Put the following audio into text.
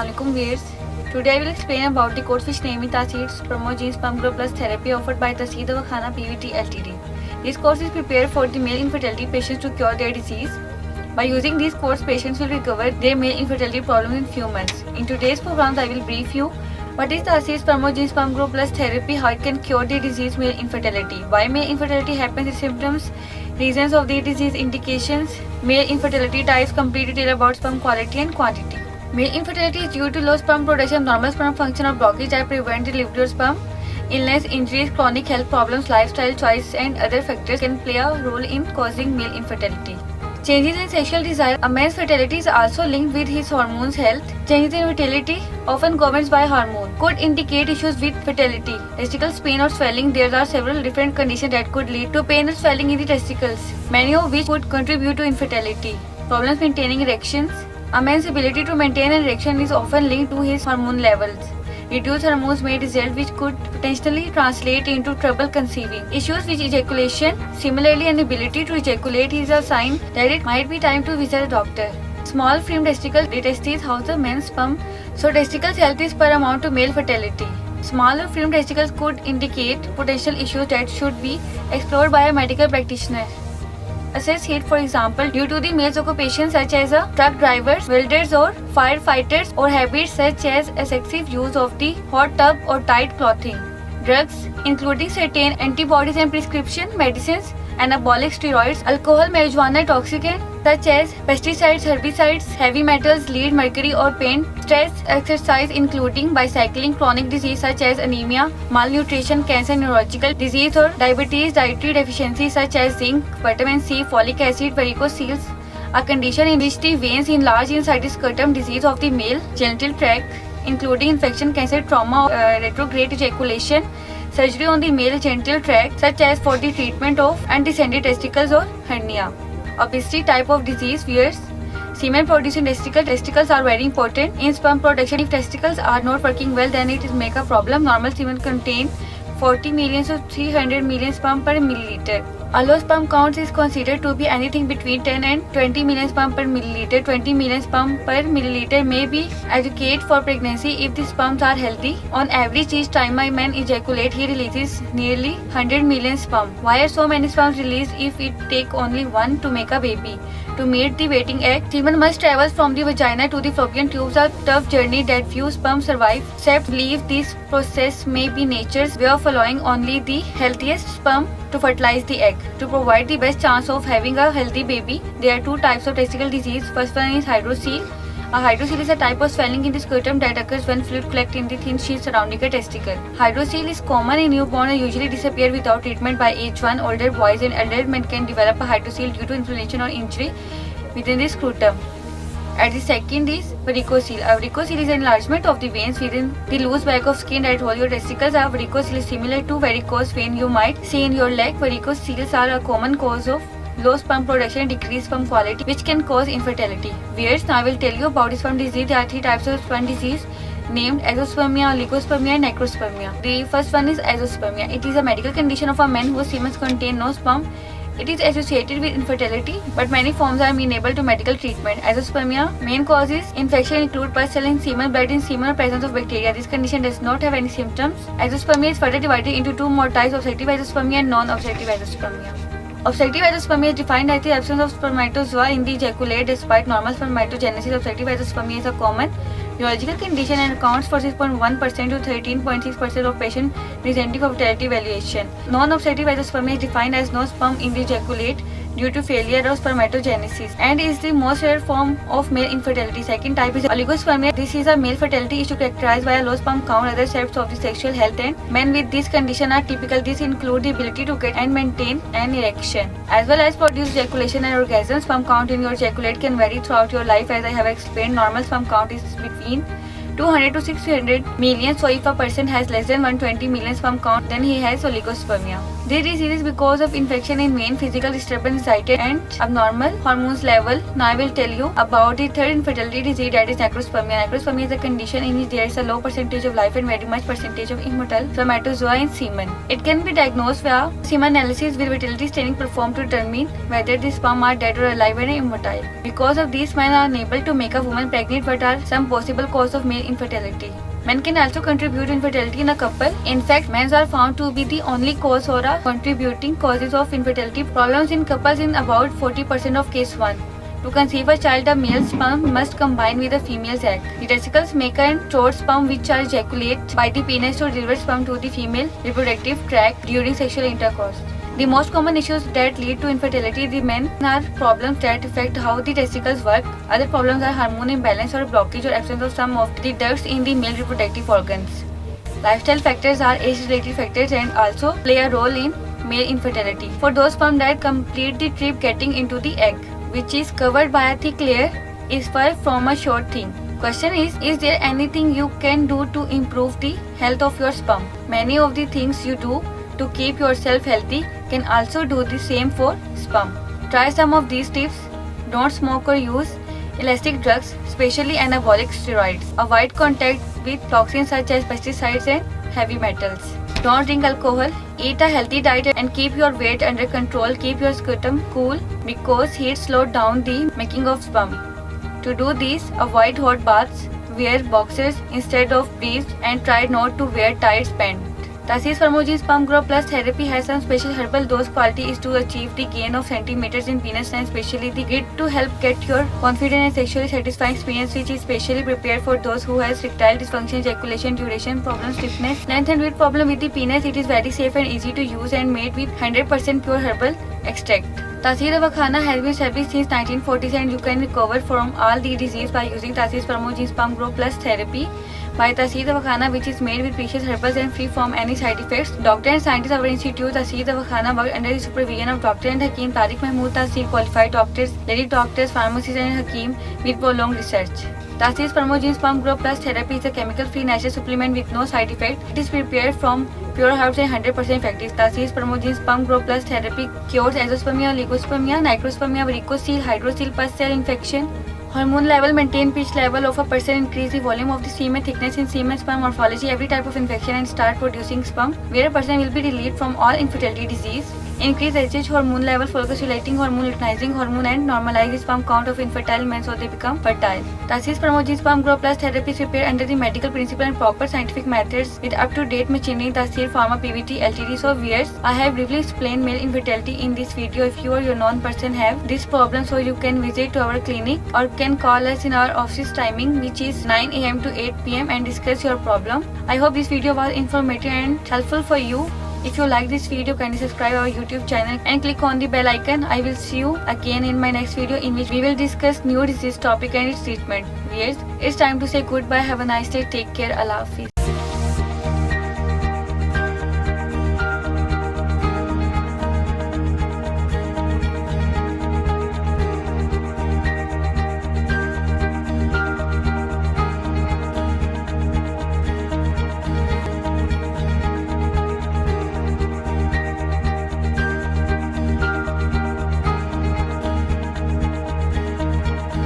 Assalamualaikum viewers. Today I will explain about the course which named Taseed Promogene Sperm Growth Plus Therapy offered by Taseed Dawkhana PVT Ltd. This course is prepared for the male infertility patients to cure their disease. By using this course, patients will recover their male infertility problem in few months. In today's program, I will brief you what is Taseed Promogene Sperm Growth Plus Therapy, how it can cure the disease male infertility, why male infertility happens, its symptoms, reasons of the disease, indications, male infertility types, complete detail about sperm quality and quantity. Male infertility is due to low sperm production, normal sperm function or blockage that prevent the delivery of sperm. Illness, injuries, chronic health problems, lifestyle choice and other factors can play a role in causing male infertility. Changes in sexual desire. A man's fertility is also linked with his hormones health. Changes in fertility, often governed by hormone, could indicate issues with fertility. Testicles pain or swelling. There are several different conditions that could lead to pain or swelling in the testicles, many of which could contribute to infertility. Problems maintaining erections. A man's ability to maintain an erection is often linked to his hormone levels. Reduced hormones may result, which could potentially translate into trouble conceiving. Issues with ejaculation. Similarly, an ability to ejaculate is a sign that it might be time to visit a doctor. Small firm testicles. The testes house the men's sperm, so testicles health is paramount to male fertility. Small or firm testicles could indicate potential issues that should be explored by a medical practitioner. Assess heat, for example, due to the male's occupations such as truck drivers, welders or firefighters, or habits such as excessive use of the hot tub or tight clothing. Drugs, including certain antibodies and prescription medicines, anabolic steroids, alcohol, marijuana, toxicants such as pesticides, herbicides, heavy metals, lead, mercury or paint, stress, exercise including bicycling, chronic disease such as anemia, malnutrition, cancer, neurological disease or diabetes, dietary deficiencies such as zinc, vitamin C, folic acid, varicocele, a condition in which the veins enlarge inside the scrotum, disease of the male genital tract including infection, cancer, trauma, retrograde ejaculation, surgery on the male genital tract such as for the treatment of undescended testicles or hernia. Obesity, type of disease, viewers. Semen producing testicles are very important in sperm production. If testicles are not working well, then it is make a problem. Normal semen contain 40 million to 300 million sperm per milliliter. A low sperm count is considered to be anything between 10 and 20 million sperm per milliliter. 20 million sperm per milliliter may be adequate for pregnancy if the sperms are healthy. On average, each time a man ejaculates, he releases nearly 100 million sperm. Why are so many sperms released if it takes only one to make a baby? To meet the waiting egg, semen must travel from the vagina to the fallopian tubes, a tough journey that few sperm survive. Except believe this process may be nature's way of allowing only the healthiest sperm to fertilize the egg. To provide the best chance of having a healthy baby, there are two types of testicle disease. First one is hydrocele. A hydrocele is a type of swelling in the scrotum that occurs when fluid collects in the thin sheath surrounding a testicle. Hydrocele is common in newborn and usually disappear without treatment by age 1. Older boys and elder men can develop a hydrocele due to inflammation or injury within the scrotum. And the second is varicocele. A varicocele is an enlargement of the veins within the loose bag of skin that hold your testicles. A varicocele is similar to varicose vein you might see in your leg. Varicoceles are a common cause of low sperm production and decreased sperm quality, which can cause infertility. Viewers, now I will tell you about sperm disease. There are three types of sperm disease named azoospermia, oligospermia and necrospermia. The first one is azoospermia. It is a medical condition of a man whose semen contain no sperm. It is associated with infertility, but many forms are amenable to medical treatment. Azoospermia main causes infection include pus cell in semen, blood in semen, or presence of bacteria. This condition does not have any symptoms. Azoospermia is further divided into two more types: obstructive azoospermia and non-obstructive azoospermia. Obstructive azoospermia is defined as the absence of spermatozoa in the ejaculate despite normal spermatogenesis. Obstructive azoospermia is a common neurological condition and accounts for 6.1% to 13.6% of patients presenting for fertility evaluation. Non-obstructive azoospermia is defined as no sperm in the ejaculate due to failure of spermatogenesis and is the most rare form of male infertility. Second type is oligospermia. This is a male fertility issue characterized by a low sperm count. Other aspects of the sexual health and men with this condition are typical. These include the ability to get and maintain an erection as well as produce ejaculation and orgasm. Sperm count in your ejaculate can vary throughout your life. As I have explained, normal sperm count is between 200 to 600 million. So if a person has less than 120 million sperm count, then he has oligospermia. This disease is because of infection in vein, physical disturbance, anxiety and abnormal hormones level. Now I will tell you about the third infertility disease, that is necrospermia. Necrospermia is a condition in which there is a low percentage of life and very much percentage of immortal spermatozoa in semen. It can be diagnosed via semen analysis with fertility staining performed to determine whether the sperm are dead or alive and immortal. Because of these, men are unable to make a woman pregnant but are some possible cause of male infertility. Men can also contribute to infertility in a couple. In fact, men are found to be the only cause or a contributing causes of infertility problems in couples in about 40% of case 1. To conceive a child, a male sperm must combine with a female's egg. The testicles make and store sperm which are ejaculated by the penis to deliver sperm to the female reproductive tract during sexual intercourse. The most common issues that lead to infertility in men are problems that affect how the testicles work. Other problems are hormone imbalance or blockage or absence of some of the ducts in the male reproductive organs. Lifestyle factors are age-related factors and also play a role in male infertility. For those sperm that complete the trip getting into the egg, which is covered by a thick layer, is far from a short thing. Question is there anything you can do to improve the health of your sperm? Many of the things you do to keep yourself healthy can also do the same for sperm. Try some of these tips. Don't smoke or use elastic drugs, especially anabolic steroids. Avoid contact with toxins such as pesticides and heavy metals. Don't drink alcohol. Eat a healthy diet and keep your weight under control. Keep your scrotum cool because heat slows down the making of sperm. To do this, avoid hot baths, wear boxers instead of briefs and try not to wear tight pants. Tasis Spermogen Sperm Growth Plus therapy has some special herbal dose quality is to achieve the gain of centimeters in penis and especially the grit to help get your confident and sexually satisfying experience, which is specially prepared for those who has erectile dysfunction, ejaculation, duration problems, stiffness, length and width problem with the penis. It is very safe and easy to use and made with 100% pure herbal extract. Tahsil Dawkhana has been established since 1940s and you can recover from all the disease by using Tahsil Spermogen Sperm Growth Plus therapy by Tahsil Dawkhana, which is made with precious herbals and free from any side effects. Doctor and scientists of our institute, Tahsil Dawkhana, work under the supervision of Dr. and Hakim Tariq Mahmood Tahsil, qualified doctors, lady doctors, pharmacists and Hakim with prolonged research. Tahsil Spermogen Sperm Growth Plus therapy is a chemical-free natural supplement with no side effect. It is prepared from pure herbs and 100% effective. Tahsil Spermogen Sperm Growth Plus therapy cures azoospermia, oligospermia, nicrospermia, varicocele, hydrocele, pus cell infection. Hormone level, maintain pH level of a person, increase the volume of the semen, thickness in semen, sperm morphology, every type of infection and start producing sperm, where a person will be relieved from all infertility disease. Increase HH hormone level, follicle-stimulating hormone, luteinizing hormone and normalize the sperm count of infertile men so they become fertile. Tahsil Spermogen Sperm Growth Plus therapy is prepared under the medical principle and proper scientific methods with up-to-date machinery. Tahsil Pharma PVT Ltd. So viewers, I have briefly explained male infertility in this video. If you or your known person have this problem, so you can visit to our clinic or can call us in our office timing, which is 9 AM to 8 PM and discuss your problem. I hope this video was informative and helpful for you. If you like this video, kindly subscribe our YouTube channel and click on the bell icon. I will see you again in my next video in which we will discuss new disease topic and its treatment. Yes, it's time to say goodbye. Have a nice day. Take care. Allah Hafiz.